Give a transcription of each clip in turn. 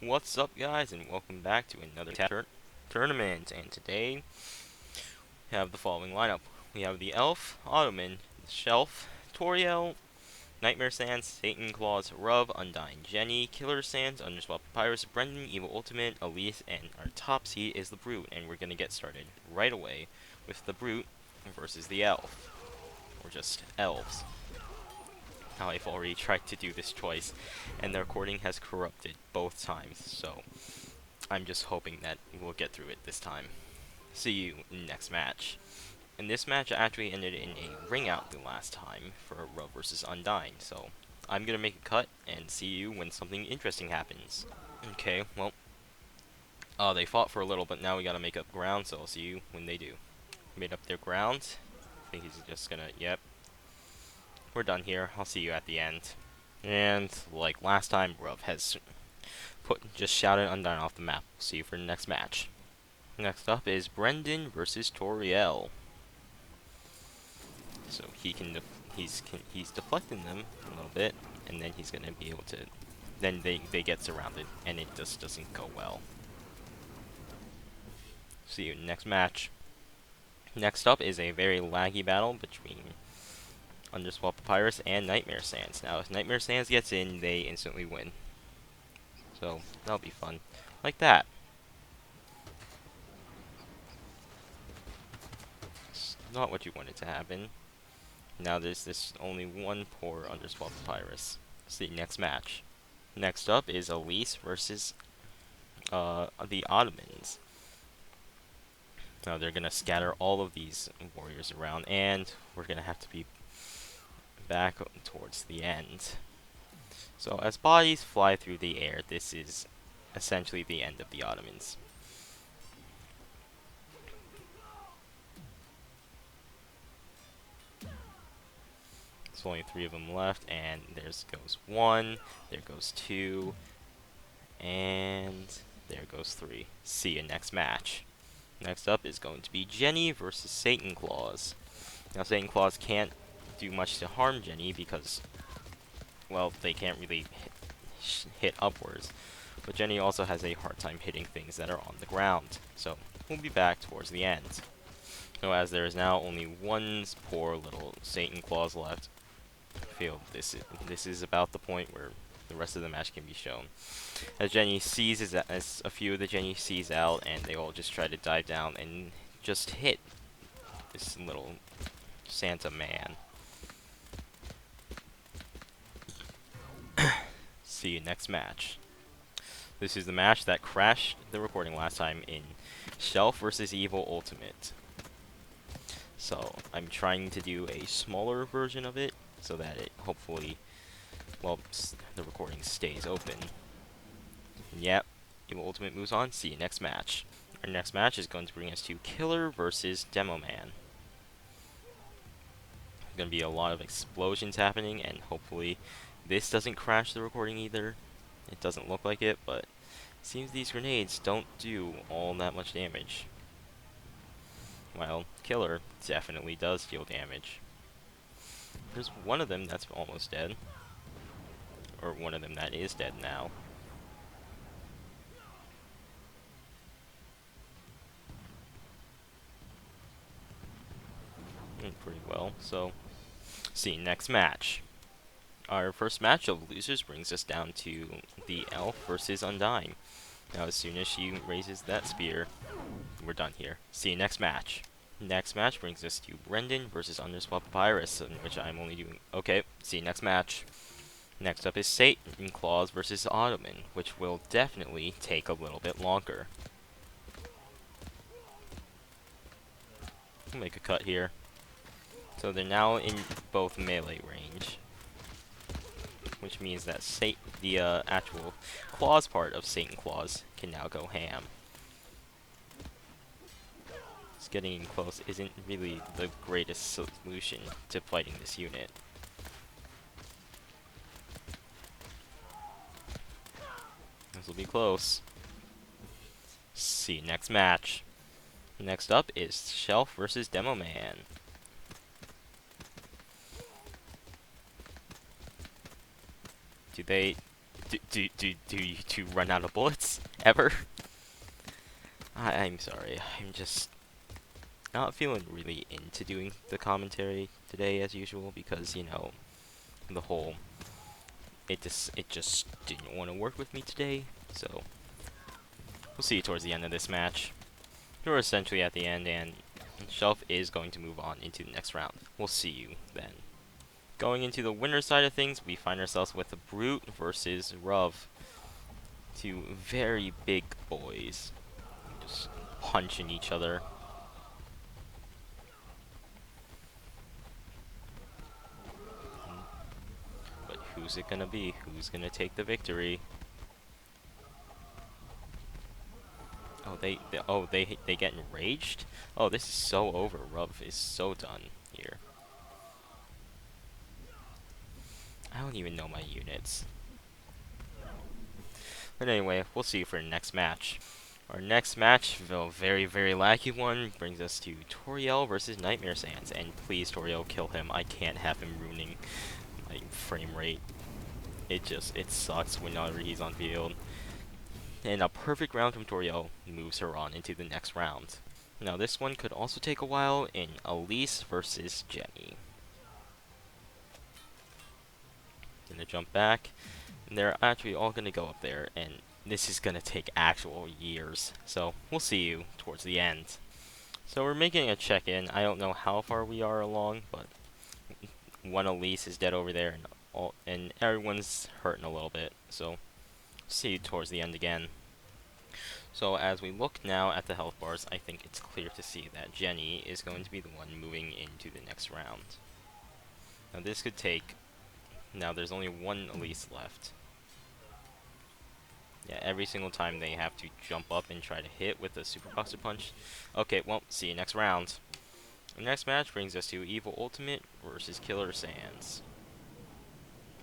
What's up, guys, and welcome back to another tournament. And today we have the following lineup: we have the Elf, Ottoman, the Shelf, Toriel, Nightmare Sans, Satan Claws, Rub, Undying Jenny, Killer Sans, Underswap Papyrus, Brendan, Evil Ultimate, Elise, and our top seed is the Brute. And we're gonna get started right away with the Brute versus the Elf, or just Elves. Now I've already tried to do this twice, and the recording has corrupted both times, so I'm just hoping that we'll get through it this time. See you next match. And this match actually ended in a ring out the last time for Rub versus Undying, so I'm gonna make a cut and see you when something interesting happens. Okay, well, they fought for a little, but now we gotta make up ground, so I'll see you when they do. Made up their ground. I think he's just gonna, yep. We're done here. I'll see you at the end. And like last time, Rub has just shouted Undying off the map. See you for the next match. Next up is Brendan versus Toriel. So he's deflecting them a little bit, and then he's gonna be able to. Then they get surrounded, and it just doesn't go well. See you next match. Next up is a very laggy battle between Underswap Papyrus and Nightmare Sans. Now, if Nightmare Sans gets in, they instantly win. So that'll be fun, like that. It's not what you wanted to happen. Now there's this only one poor Underswap Papyrus. See next match. Next up is Elise versus the Ottomans. Now they're gonna scatter all of these warriors around, and we're gonna have to be back towards the end. So as bodies fly through the air, this is essentially the end of the Ottomans. There's only 3 of them left, and there goes 1, there goes 2, and there goes 3. See you next match. Next up is going to be Jenny versus Satan Claws. Now Satan Claws can't do much to harm Jenny because, well, they can't really hit upwards. But Jenny also has a hard time hitting things that are on the ground. So we'll be back towards the end. So as there is now only one poor little Satan Claws left, I feel this is about the point where the rest of the match can be shown. As Jenny seizes, as a few of the Jenny sees out, and they all just try to dive down and just hit this little Santa man. See you next match. This is the match that crashed the recording last time in Shelf versus Evil Ultimate. So I'm trying to do a smaller version of it so that it hopefully, well, the recording stays open. Yep, Evil Ultimate moves on. See you next match. Our next match is going to bring us to Killer versus Demo Man. There's going to be a lot of explosions happening, and hopefully this doesn't crash the recording either. It doesn't look like it, but it seems these grenades don't do all that much damage. Well, Killer definitely does deal damage. There's one of them that's almost dead. Or one of them that is dead now. Pretty well, so see next match. Our first match of losers brings us down to the Elf versus Undying. Now as soon as she raises that spear, we're done here. See you next match. Next match brings us to Brendan versus Underswap Papyrus, in which I'm only doing... Okay, see you next match. Next up is Satan Claws versus Ottoman, which will definitely take a little bit longer. We'll make a cut here. So they're now in both melee range, which means that the actual claws part of Satan Claws can now go ham. Getting in close isn't really the greatest solution to fighting this unit. This will be close. See you next match. Next up is Shelf versus Demo Man. Do they Do you two run out of bullets ever? I'm sorry. I'm just not feeling really into doing the commentary today as usual because the whole it just didn't want to work with me today. So we'll see you towards the end of this match. We're essentially at the end, and Shelf is going to move on into the next round. We'll see you then. Going into the winner side of things, we find ourselves with a Brute versus Ruv. Two very big boys. Just punching each other. But who's it gonna be? Who's gonna take the victory? Oh, they get enraged? Oh, this is so over. Ruv is so done here. I don't even know my units. But anyway, we'll see you for the next match. Our next match, a very, very laggy one, brings us to Toriel versus Nightmare Sands. And please, Toriel, kill him. I can't have him ruining my frame rate. It sucks whenever he's on field. And a perfect round from Toriel moves her on into the next round. Now this one could also take a while in Elise versus Jenny. Gonna jump back. And they're actually all gonna go up there, and this is gonna take actual years. So we'll see you towards the end. So we're making a check-in. I don't know how far we are along, but one Elise is dead over there, and everyone's hurting a little bit. So see you towards the end again. So as we look now at the health bars, I think it's clear to see that Jenny is going to be the one moving into the next round. Now this could take... Now there's only one Elise left. Yeah, every single time they have to jump up and try to hit with a Super Boxer Punch. Okay, well, see you next round. The next match brings us to Evil Ultimate versus Killer Sands.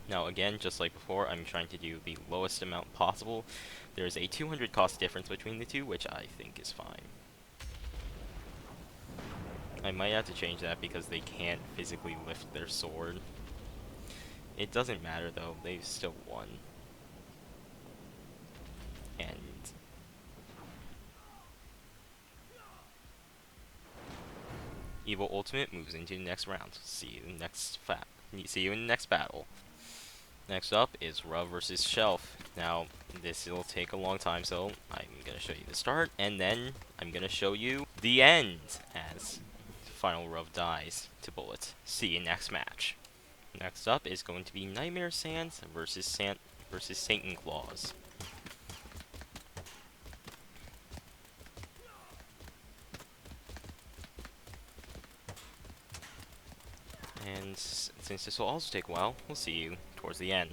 Now again, just like before, I'm trying to do the lowest amount possible. There's a 200 cost difference between the two, which I think is fine. I might have to change that because they can't physically lift their sword. It doesn't matter though, they've still won. And Evil Ultimate moves into the next round. See you in the next battle. Next up is Ruv versus Shelf. Now, this will take a long time, so I'm gonna show you the start, and then I'm gonna show you the end as final Ruv dies to bullets. See you next match. Next up is going to be Nightmare Sands versus Satan Claws. And since this will also take a while, we'll see you towards the end.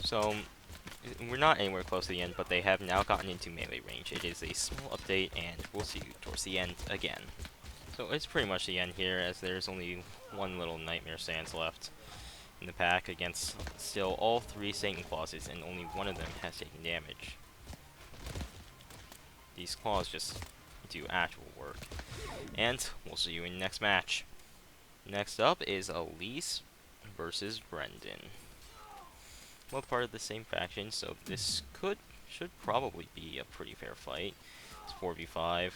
So, we're not anywhere close to the end, but they have now gotten into melee range. It is a small update, and we'll see you towards the end again. So it's pretty much the end here, as there's only one little Nightmare Sands left in the pack against still all three Satan Clauses, and only one of them has taken damage. These claws just do actual work. And we'll see you in the next match. Next up is Elise versus Brendan. Both part of the same faction, so this should probably be a pretty fair fight. It's 4v5.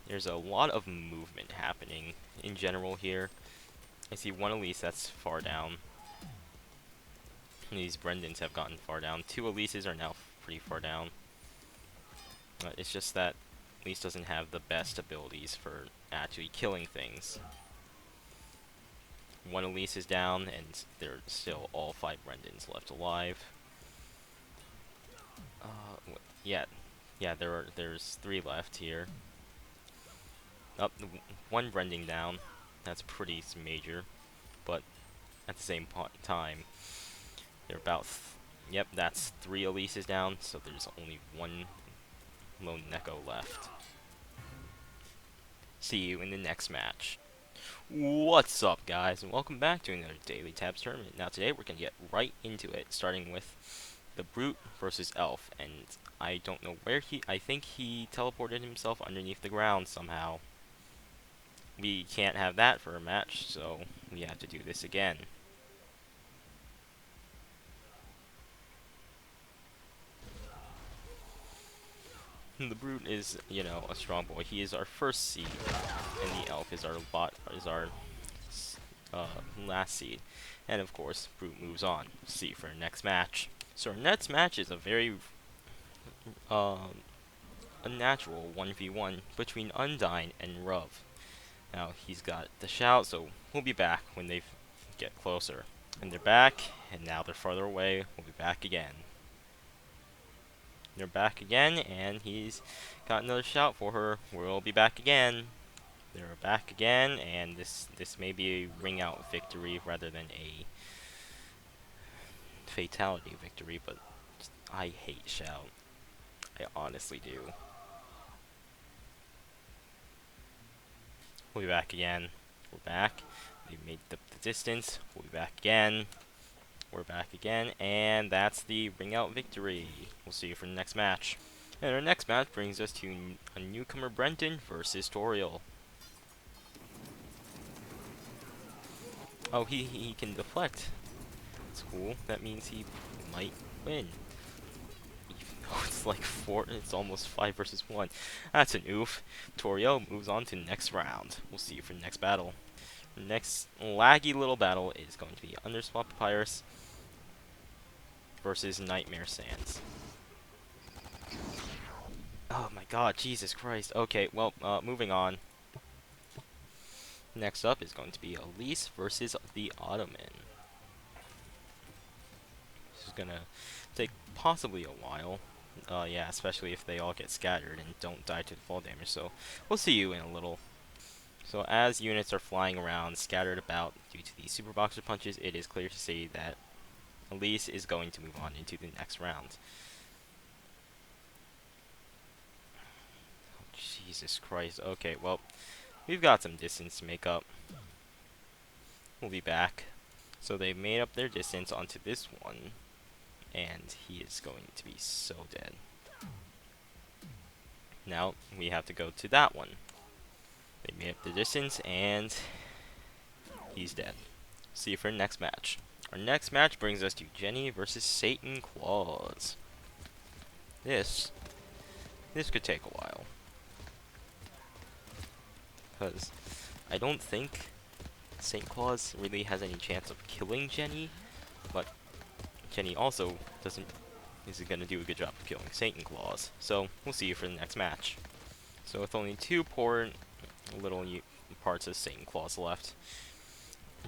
There's a lot of movement happening in general here. I see one Elise that's far down. These Brendans have gotten far down. Two Elises are now pretty far down. It's just that Elise doesn't have the best abilities for actually killing things. One Elise is down, and there are still all 5 Brendans left alive. Yeah, there's 3 left here. One Brendan down. That's pretty major, but at the same time, they're about. Yep, that's 3 Elises down, so there's only one lone Neko left. See you in the next match. What's up, guys, and welcome back to another Daily Tabs tournament. Now today we're gonna get right into it, starting with the Brute versus Elf, and I don't know where I think he teleported himself underneath the ground somehow. We can't have that for a match, so we have to do this again. The Brute is, you know, a strong boy. He is our first seed, and the Elf is our uh, last seed. And of course, Brute moves on. See for our next match. So our next match is a very unnatural 1v1 between Undyne and Ruv. Now he's got the shout, so we'll be back when they get closer. And they're back, and now they're farther away. We'll be back again. They're back again, and he's got another shout for her. We'll be back again. They're back again, and this may be a ring out victory rather than a fatality victory, but I hate shout. I honestly do. We'll be back again. We're back. They made the distance. We'll be back again. We're back again, and that's the ring out victory. We'll see you for the next match. And our next match brings us to a newcomer Brenton versus Toriel. Oh, he can deflect. That's cool. That means he might win. Even though it's like it's almost 5 versus 1. That's an oof. Toriel moves on to the next round. We'll see you for the next battle. The next laggy little battle is going to be Underswap Papyrus versus Nightmare Sands. Oh my god, Jesus Christ. Okay, well, moving on. Next up is going to be Elise versus the Ottoman. This is gonna take possibly a while. Yeah, especially if they all get scattered and don't die to the fall damage, so we'll see you in a little. So as units are flying around, scattered about due to the Super Boxer punches, it is clear to see that Elise is going to move on into the next round. Oh, Jesus Christ. Okay, well, we've got some distance to make up. We'll be back. So they made up their distance onto this one, and he is going to be so dead. Now we have to go to that one. They made up the distance, and he's dead. See you for the next match. Our next match brings us to Jenny versus Satan Claus. This could take a while, because I don't think Saint Claus really has any chance of killing Jenny, but Jenny also isn't gonna do a good job of killing Satan Claus. So we'll see you for the next match. So with only 2 poor little parts of Satan Claus left,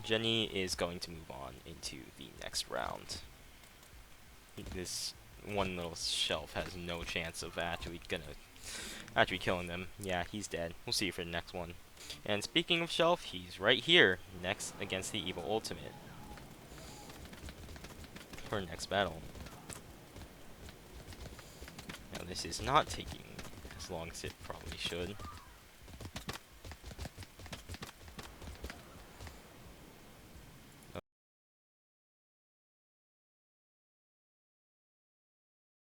Jenny is going to move on into the next round. This one little shelf has no chance of actually killing them. Yeah, he's dead. We'll see you for the next one. And speaking of shelf, he's right here, next against the Evil Ultimate. For our next battle. Now this is not taking as long as it probably should.